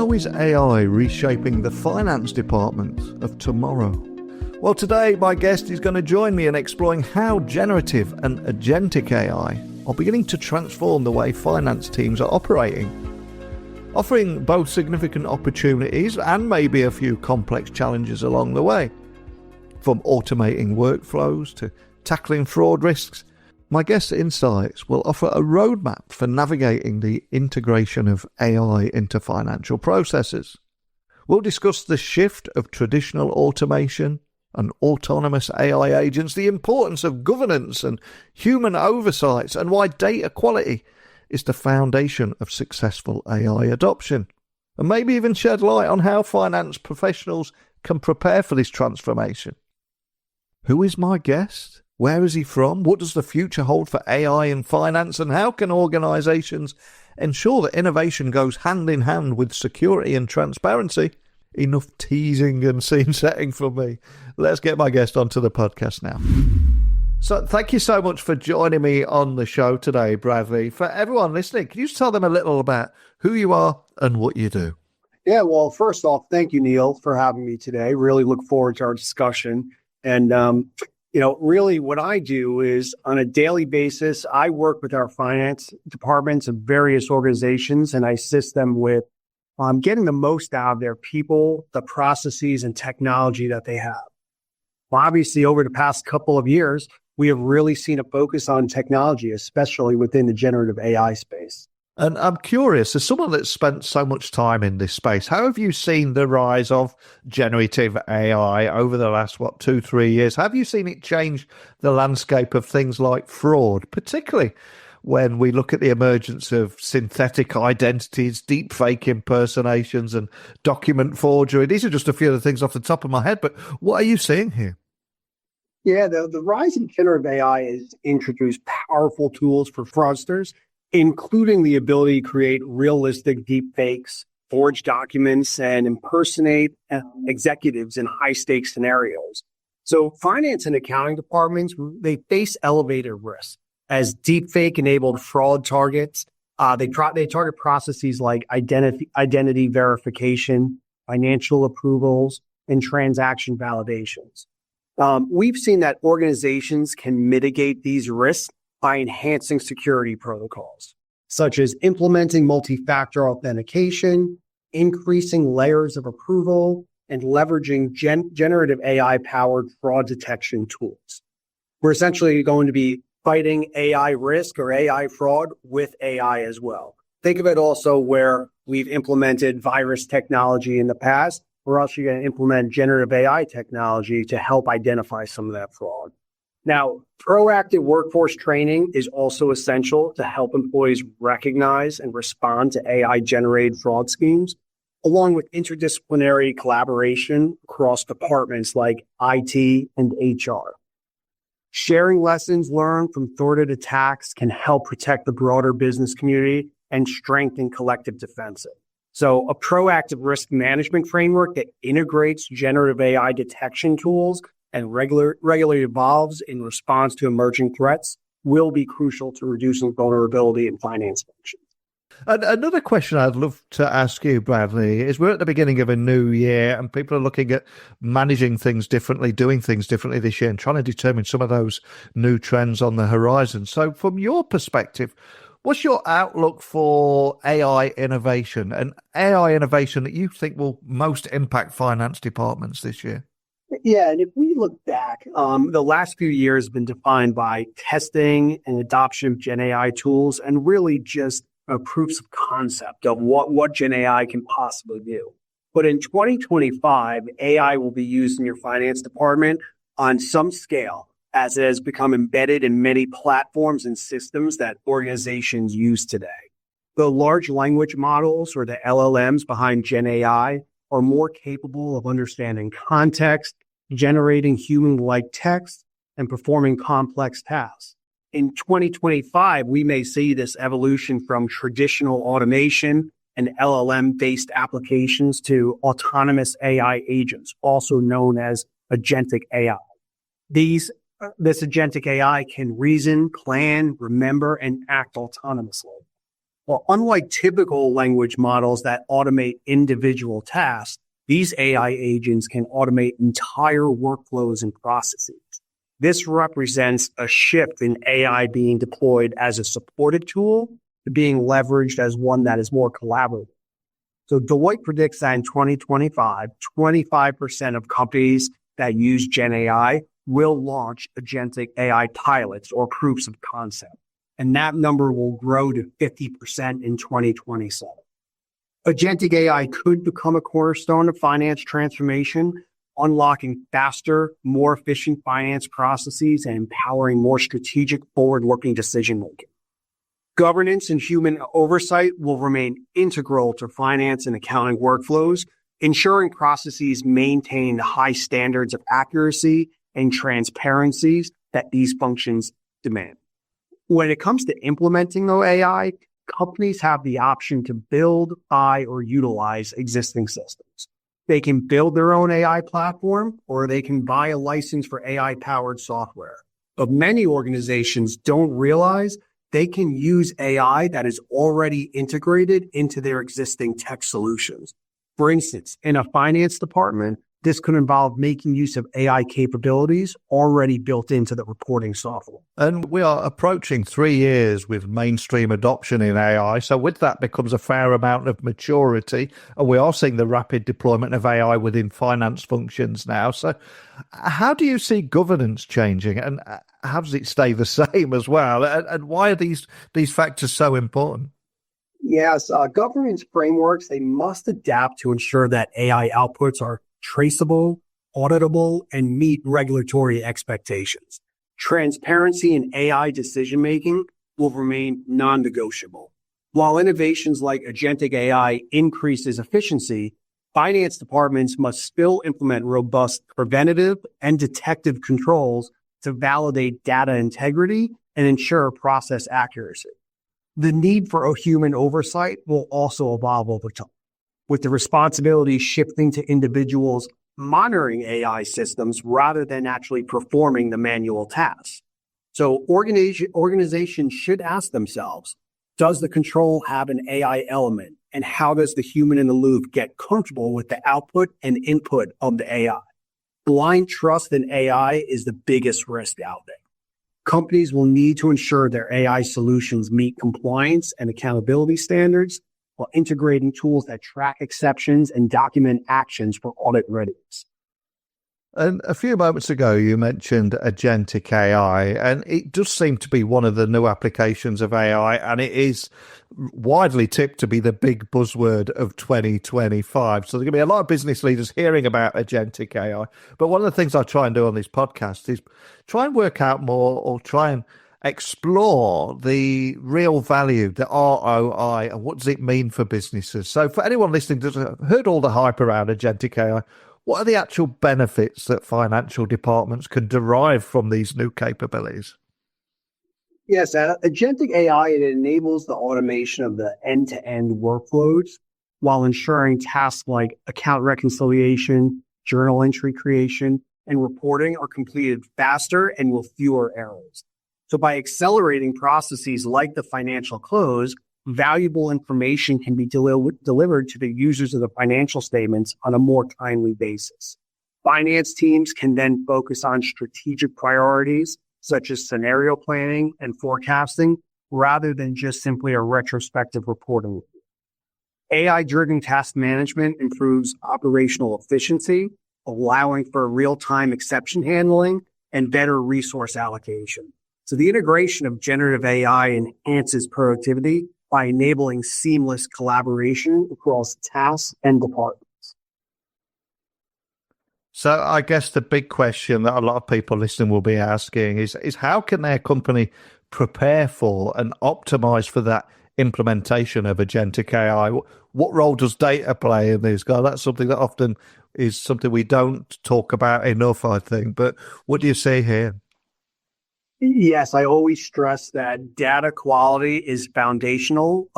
How is AI reshaping the finance department of tomorrow? Well, today my guest is going to join me in exploring how generative and agentic AI are beginning to transform the way finance teams are operating, offering both significant opportunities and maybe a few complex challenges along the way. From automating workflows to tackling fraud risks, my guest's insights will offer a roadmap for navigating the integration of AI into financial processes. We'll discuss the shift of traditional automation and autonomous AI agents, the importance of governance and human oversights, and why data quality is the foundation of successful AI adoption. And maybe even shed light on how finance professionals can prepare for this transformation. Who is my guest? Where is he from? What does the future hold for AI in finance? And how can organisations ensure that innovation goes hand in hand with security and transparency? Enough teasing and scene setting from me. Let's get my guest onto the podcast now. So thank you so much for joining me on the show today, Bradley. For everyone listening, can you just tell them a little about who you are and what you do? Yeah, well, first off, thank you, Neil, for having me today. Really look forward to our discussion. And, really what I do is on a daily basis, I work with our finance departments of various organizations, and I assist them with getting the most out of their people, the processes, and technology that they have. Well, obviously, over the past couple of years, we have really seen a focus on technology, especially within the generative AI space. And I'm curious, as someone that's spent so much time in this space, how have you seen the rise of generative AI over the last, 2-3 years? Have you seen it change the landscape of things like fraud, particularly when we look at the emergence of synthetic identities, deepfake impersonations, and document forgery? These are just a few of the things off the top of my head, but what are you seeing here? Yeah, the rise in generative AI has introduced powerful tools for fraudsters, including the ability to create realistic deepfakes, forge documents, and impersonate executives in high-stakes scenarios. So finance and accounting departments, they face elevated risk as deepfake-enabled fraud targets. They target processes like identity verification, financial approvals, and transaction validations. We've seen that organizations can mitigate these risks by enhancing security protocols, such as implementing multi-factor authentication, increasing layers of approval, and leveraging generative AI-powered fraud detection tools. We're essentially going to be fighting AI risk or AI fraud with AI as well. Think of it also where we've implemented virus technology in the past. We're also going to implement generative AI technology to help identify some of that fraud. Now, proactive workforce training is also essential to help employees recognize and respond to AI-generated fraud schemes, along with interdisciplinary collaboration across departments like IT and HR. Sharing lessons learned from thwarted attacks can help protect the broader business community and strengthen collective defensive. So a proactive risk management framework that integrates generative AI detection tools and regularly evolves in response to emerging threats will be crucial to reducing vulnerability in finance functions. And another question I'd love to ask you, Bradley, is we're at the beginning of a new year and people are looking at managing things differently, doing things differently this year and trying to determine some of those new trends on the horizon. So from your perspective, what's your outlook for AI innovation and AI innovation that you think will most impact finance departments this year? Yeah, and if we look back, the last few years have been defined by testing and adoption of Gen AI tools and really just proofs of concept of what Gen AI can possibly do. But in 2025, AI will be used in your finance department on some scale as it has become embedded in many platforms and systems that organizations use today. The large language models or the LLMs behind Gen AI are more capable of understanding context, generating human-like text, and performing complex tasks. In 2025, we may see this evolution from traditional automation and LLM-based applications to autonomous AI agents, also known as agentic AI. This agentic AI can reason, plan, remember, and act autonomously. Well, unlike typical language models that automate individual tasks, these AI agents can automate entire workflows and processes. This represents a shift in AI being deployed as a supported tool to being leveraged as one that is more collaborative. So Deloitte predicts that in 2025, 25% of companies that use Gen AI will launch agentic AI pilots or proofs of concept. And that number will grow to 50% in 2027. Agentic AI could become a cornerstone of finance transformation, unlocking faster, more efficient finance processes and empowering more strategic, forward-looking decision-making. Governance and human oversight will remain integral to finance and accounting workflows, ensuring processes maintain the high standards of accuracy and transparencies that these functions demand. When it comes to implementing the AI, companies have the option to build, buy, or utilize existing systems. They can build their own AI platform, or they can buy a license for AI-powered software. But many organizations don't realize they can use AI that is already integrated into their existing tech solutions. For instance, in a finance department, this could involve making use of AI capabilities already built into the reporting software. And we are approaching 3 years with mainstream adoption in AI. So with that becomes a fair amount of maturity. And we are seeing the rapid deployment of AI within finance functions now. So how do you see governance changing? And how does it stay the same as well? And why are these factors so important? Yes, governance frameworks, they must adapt to ensure that AI outputs are traceable, auditable, and meet regulatory expectations. Transparency in AI decision-making will remain non-negotiable. While innovations like agentic AI increases efficiency, finance departments must still implement robust preventative and detective controls to validate data integrity and ensure process accuracy. The need for a human oversight will also evolve over time, with the responsibility shifting to individuals monitoring AI systems rather than actually performing the manual tasks. So organizations should ask themselves, does the control have an AI element? And how does the human in the loop get comfortable with the output and input of the AI? Blind trust in AI is the biggest risk out there. Companies will need to ensure their AI solutions meet compliance and accountability standards, while integrating tools that track exceptions and document actions for audit readiness. And a few moments ago, you mentioned agentic AI, and it does seem to be one of the new applications of AI, and it is widely tipped to be the big buzzword of 2025. So there's going to be a lot of business leaders hearing about agentic AI. But one of the things I try and do on this podcast is try and work out more, or try and explore the real value, the ROI, and what does it mean for businesses. So for anyone listening that's heard all the hype around agentic AI, what are the actual benefits that financial departments can derive from these new capabilities? Yes, agentic AI, it enables the automation of the end-to-end workflows while ensuring tasks like account reconciliation, journal entry creation, and reporting are completed faster and with fewer errors. So by accelerating processes like the financial close, valuable information can be delivered to the users of the financial statements on a more timely basis. Finance teams can then focus on strategic priorities, such as scenario planning and forecasting, rather than just simply a retrospective reporting. AI-driven task management improves operational efficiency, allowing for real-time exception handling and better resource allocation. So the integration of generative AI enhances productivity by enabling seamless collaboration across tasks and departments. So I guess the big question that a lot of people listening will be asking is how can their company prepare for and optimize for that implementation of agentic AI? What role does data play in this? That's something that often is something we don't talk about enough, I think. But what do you say here? Yes, I always stress that data quality is foundational.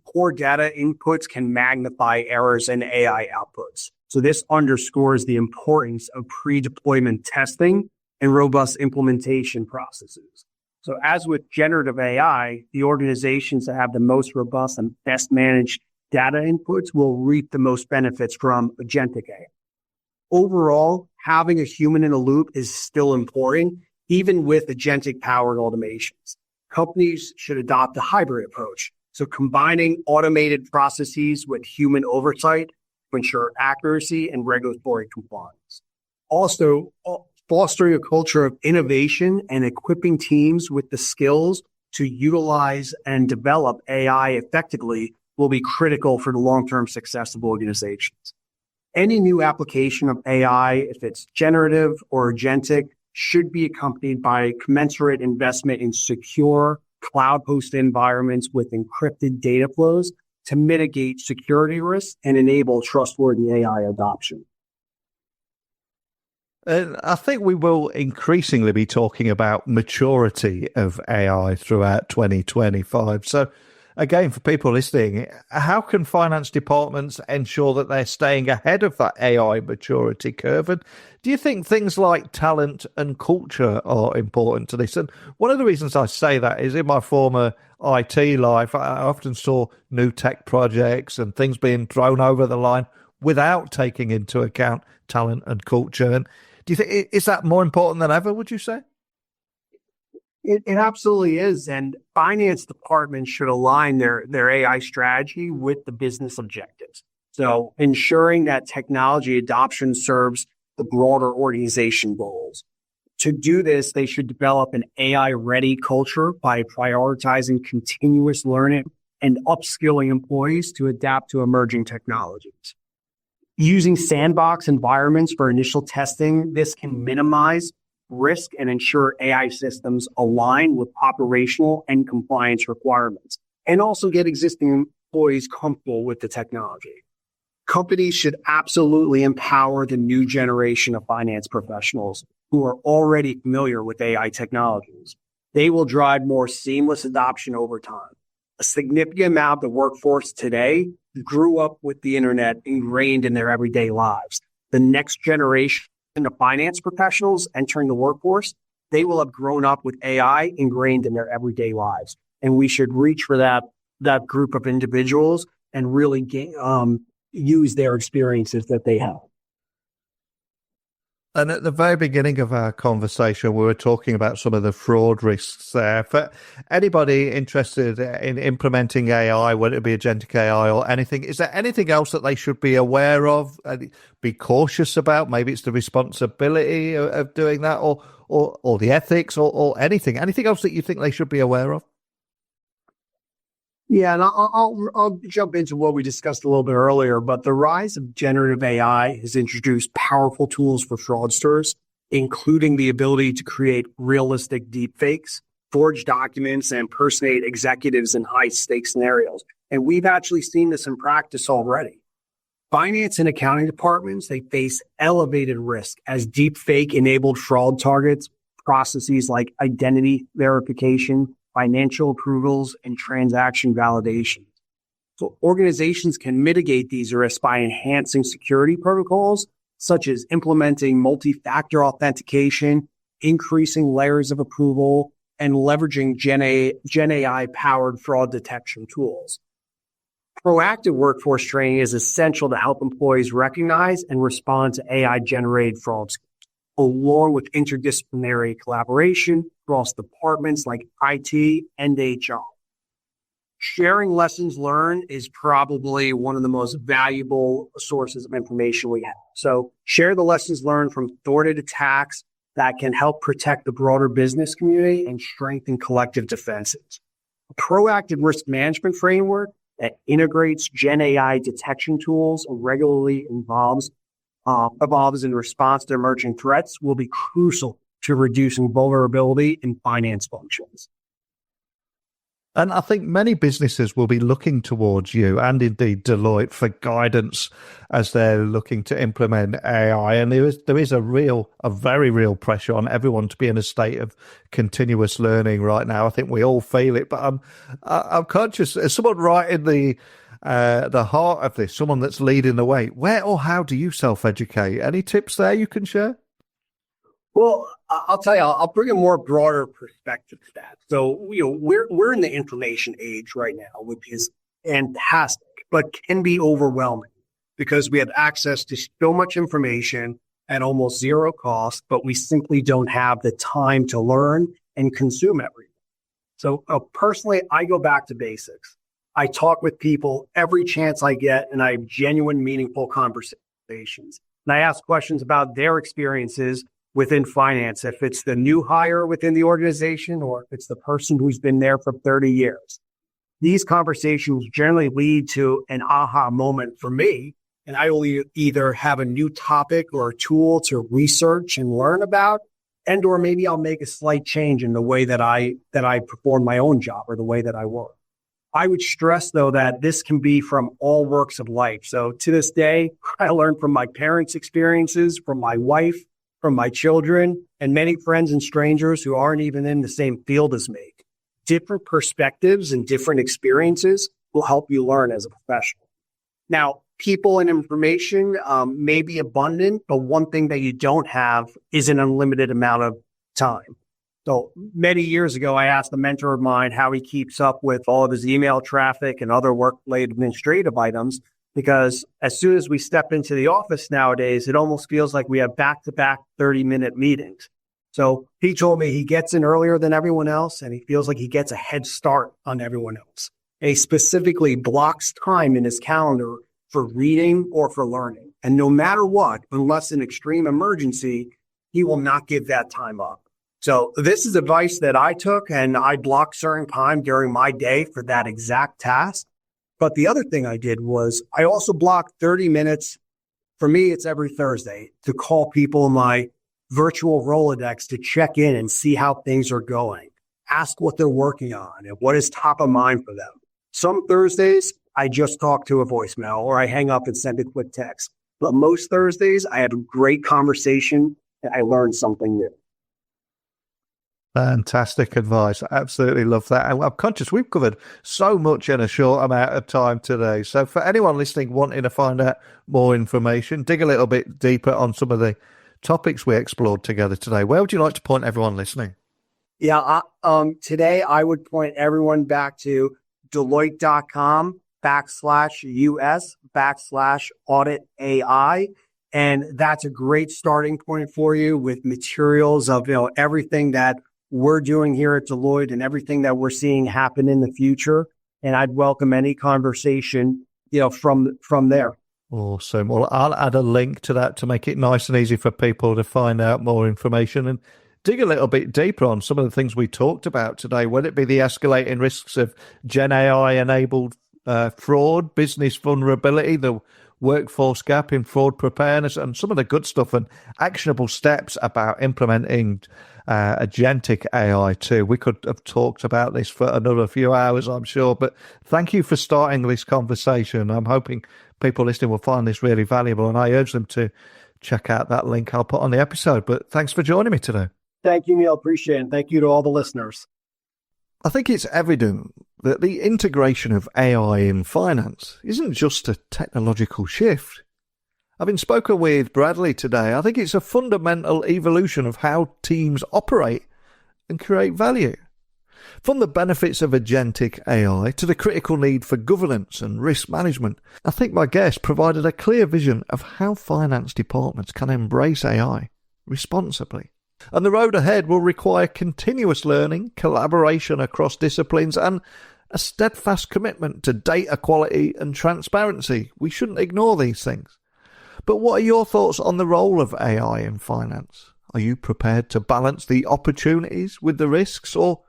Poor data inputs can magnify errors in AI outputs. So this underscores the importance of pre-deployment testing and robust implementation processes. So as with generative AI, the organizations that have the most robust and best managed data inputs will reap the most benefits from agentic AI. Overall, having a human in a loop is still important, even with agentic powered automations. Companies should adopt a hybrid approach. So combining automated processes with human oversight to ensure accuracy and regulatory compliance. Also, fostering a culture of innovation and equipping teams with the skills to utilize and develop AI effectively will be critical for the long-term success of organizations. Any new application of AI, if it's generative or agentic, should be accompanied by commensurate investment in secure cloud-hosted environments with encrypted data flows to mitigate security risks and enable trustworthy AI adoption. And I think we will increasingly be talking about maturity of AI throughout 2025. So again, for people listening, how can finance departments ensure that they're staying ahead of that AI maturity curve? And do you think things like talent and culture are important to this? And one of the reasons I say that is in my former IT life, I often saw new tech projects and things being thrown over the line without taking into account talent and culture. And do you think, is that more important than ever, would you say? It absolutely is. And finance departments should align their AI strategy with the business objectives. So ensuring that technology adoption serves the broader organization goals. To do this, they should develop an AI-ready culture by prioritizing continuous learning and upskilling employees to adapt to emerging technologies. Using sandbox environments for initial testing, this can minimize risk and ensure AI systems align with operational and compliance requirements, and also get existing employees comfortable with the technology. Companies should absolutely empower the new generation of finance professionals who are already familiar with AI technologies. They will drive more seamless adoption over time. A significant amount of the workforce today grew up with the internet ingrained in their everyday lives. The next generation of finance professionals entering the workforce, they will have grown up with AI ingrained in their everyday lives. And we should reach for that group of individuals and really use their experiences that they have. And at the very beginning of our conversation, we were talking about some of the fraud risks there. For anybody interested in implementing AI, whether it be agentic AI or anything, is there anything else that they should be aware of, be cautious about? Maybe it's the responsibility of doing that or the ethics or anything else that you think they should be aware of? Yeah, and I'll jump into what we discussed a little bit earlier, but the rise of generative AI has introduced powerful tools for fraudsters, including the ability to create realistic deepfakes, forge documents, and impersonate executives in high-stakes scenarios. And we've actually seen this in practice already. Finance and accounting departments, they face elevated risk as deepfake-enabled fraud targets processes like identity verification, financial approvals, and transaction validation. So organizations can mitigate these risks by enhancing security protocols, such as implementing multi-factor authentication, increasing layers of approval, and leveraging Gen AI-powered fraud detection tools. Proactive workforce training is essential to help employees recognize and respond to AI-generated fraud, along with interdisciplinary collaboration across departments like IT and HR. Sharing lessons learned is probably one of the most valuable sources of information we have. So share the lessons learned from thwarted attacks that can help protect the broader business community and strengthen collective defenses. A proactive risk management framework that integrates Gen AI detection tools and regularly evolves in response to emerging threats will be crucial to reducing vulnerability in finance functions. And I think many businesses will be looking towards you and indeed Deloitte for guidance as they're looking to implement AI. And there is a very real pressure on everyone to be in a state of continuous learning right now. I think we all feel it, but I'm conscious as someone right in the heart of this, someone that's leading the way. Where or how do you self-educate? Any tips there you can share? Well, I'll tell you, I'll bring a more broader perspective to that. So, we're in the information age right now, which is fantastic, but can be overwhelming because we have access to so much information at almost zero cost, but we simply don't have the time to learn and consume everything. So personally, I go back to basics. I talk with people every chance I get, and I have genuine, meaningful conversations. And I ask questions about their experiences within finance, if it's the new hire within the organization or if it's the person who's been there for 30 years. These conversations generally lead to an aha moment for me, and I will either have a new topic or a tool to research and learn about, and or maybe I'll make a slight change in the way that I perform my own job or the way that I work. I would stress, though, that this can be from all walks of life. So to this day, I learned from my parents' experiences, from my wife, from my children, and many friends and strangers who aren't even in the same field as me. Different perspectives and different experiences will help you learn as a professional. Now, people and information may be abundant, but one thing that you don't have is an unlimited amount of time. So many years ago, I asked a mentor of mine how he keeps up with all of his email traffic and other work-related administrative items, because as soon as we step into the office nowadays, it almost feels like we have back-to-back 30-minute meetings. So he told me he gets in earlier than everyone else, and he feels like he gets a head start on everyone else. And he specifically blocks time in his calendar for reading or for learning. And no matter what, unless an extreme emergency, he will not give that time up. So this is advice that I took, and I blocked certain time during my day for that exact task. But the other thing I did was I also blocked 30 minutes. For me, it's every Thursday to call people in my virtual Rolodex to check in and see how things are going, ask what they're working on and what is top of mind for them. Some Thursdays, I just talk to a voicemail or I hang up and send a quick text. But most Thursdays, I have a great conversation and I learn something new. Fantastic advice. I absolutely love that. And I'm conscious we've covered so much in a short amount of time today. So for anyone listening wanting to find out more information, dig a little bit deeper on some of the topics we explored together today, where would you like to point everyone listening? Yeah, today I would point everyone back to Deloitte.com/US/audit AI. And that's a great starting point for you with materials of everything that we're doing here at Deloitte and everything that we're seeing happen in the future. And I'd welcome any conversation, from there. Awesome. Well, I'll add a link to that to make it nice and easy for people to find out more information and dig a little bit deeper on some of the things we talked about today, whether it be the escalating risks of Gen AI-enabled fraud, business vulnerability, the workforce gap in fraud preparedness, and some of the good stuff and actionable steps about implementing agentic AI too. We could have talked about this for another few hours, I'm sure, but thank you for starting this conversation. I'm hoping people listening will find this really valuable, and I urge them to check out that link I'll put on the episode. But thanks for joining me today. Thank you, Neil. Appreciate it. And thank you to all the listeners. I think it's evident that the integration of AI in finance isn't just a technological shift. Having spoken with Bradley today, I think it's a fundamental evolution of how teams operate and create value. From the benefits of agentic AI to the critical need for governance and risk management, I think my guest provided a clear vision of how finance departments can embrace AI responsibly. And the road ahead will require continuous learning, collaboration across disciplines, and a steadfast commitment to data quality and transparency. We shouldn't ignore these things. But what are your thoughts on the role of AI in finance? Are you prepared to balance the opportunities with the risks, or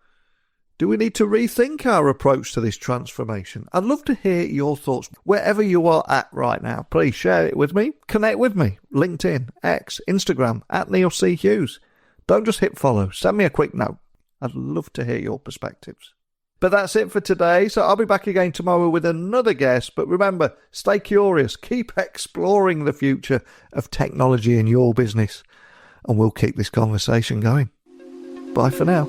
do we need to rethink our approach to this transformation? I'd love to hear your thoughts wherever you are at right now. Please share it with me. Connect with me. LinkedIn, X, Instagram, @NeilC.Hughes. Don't just hit follow. Send me a quick note. I'd love to hear your perspectives. But that's it for today. So I'll be back again tomorrow with another guest. But remember, stay curious. Keep exploring the future of technology in your business. And we'll keep this conversation going. Bye for now.